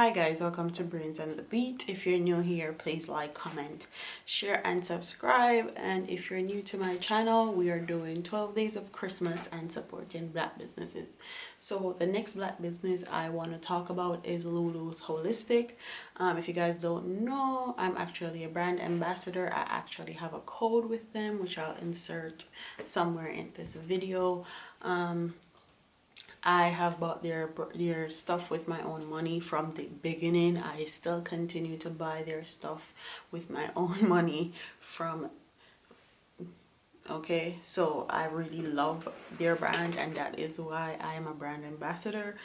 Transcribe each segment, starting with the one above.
Hi guys, welcome to Brains and the Beat. If you're new here, please like, comment, share and subscribe. And if you're new to my channel, we are doing 12 days of Christmas and supporting black businesses. So the next black business I want to talk about is Lulus Holistic. If you guys don't know, I'm actually a brand ambassador. I actually have a code with them, which I'll insert somewhere in this video. I have bought their stuff with my own money from the beginning. I still continue to buy their stuff with my own money from so I really love their brand, and that is why I am a brand ambassador.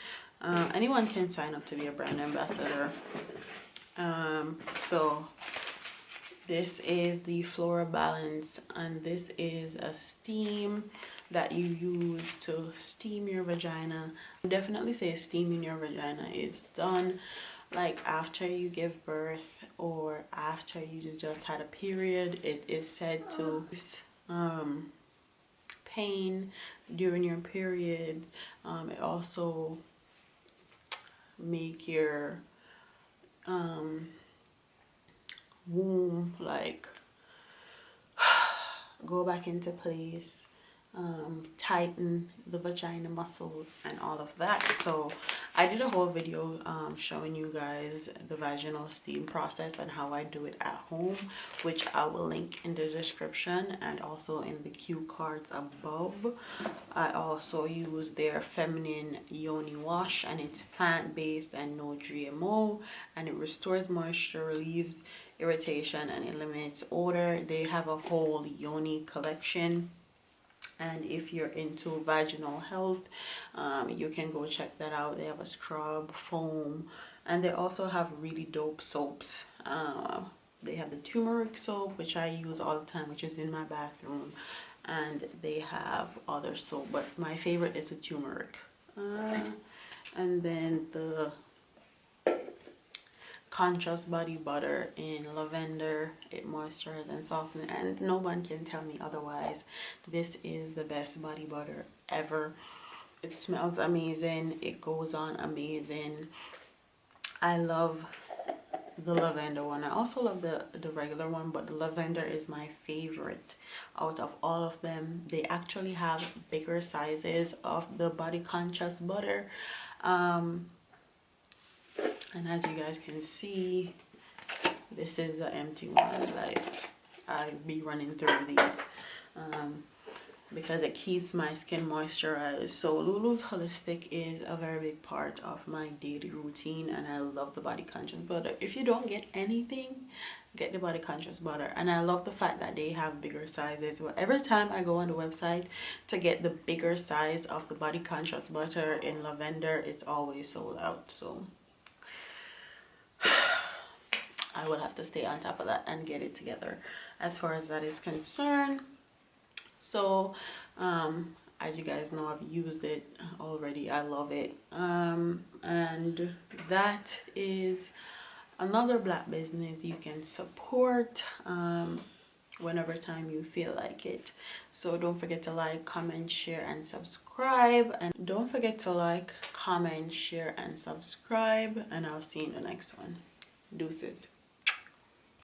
Anyone can sign up to be a brand ambassador. So this is the Flora Balance, and this is a steam that you use to steam your vagina. Definitely say steaming your vagina is done like after you give birth or after you just had a period. It is said to pain during your periods. It also make your womb like go back into place, tighten the vagina muscles and all of that. So I did a whole video showing you guys the vaginal steam process and how I do it at home, which I will link in the description and also in the cue cards above. I also use their feminine yoni wash, and it's plant-based and no GMO, and it restores moisture, relieves irritation and eliminates odor. They have a whole yoni collection, and if you're into vaginal health, you can go check that out. They have a scrub, foam, and they also have really dope soaps. They have the turmeric soap, which I use all the time, which is in my bathroom, and they have other soap, but my favorite is the turmeric. And then the conscious body butter in lavender. It moisturizes and softens, and no one can tell me otherwise. This is the best body butter ever. It smells amazing, it goes on amazing. I love the lavender one. I also love the regular one, but the lavender is my favorite out of all of them. They actually have bigger sizes of the body conscious butter, and as you guys can see, this is the empty one. Like, I be running through these because it keeps my skin moisturized. So Lulus Holistic is a very big part of my daily routine, and I love the body conscious butter. If you don't get anything, get the body conscious butter. And I love the fact that they have bigger sizes. But every time I go on the website to get the bigger size of the body conscious butter in lavender, it's always sold out. So I will have to stay on top of that and get it together as far as that is concerned. So as you guys know, I've used it already. I love it. And that is another black business you can support whenever time you feel like it. So don't forget to like, comment, share and subscribe. And don't forget to like, comment, share and subscribe, and I'll see you in the next one. Deuces.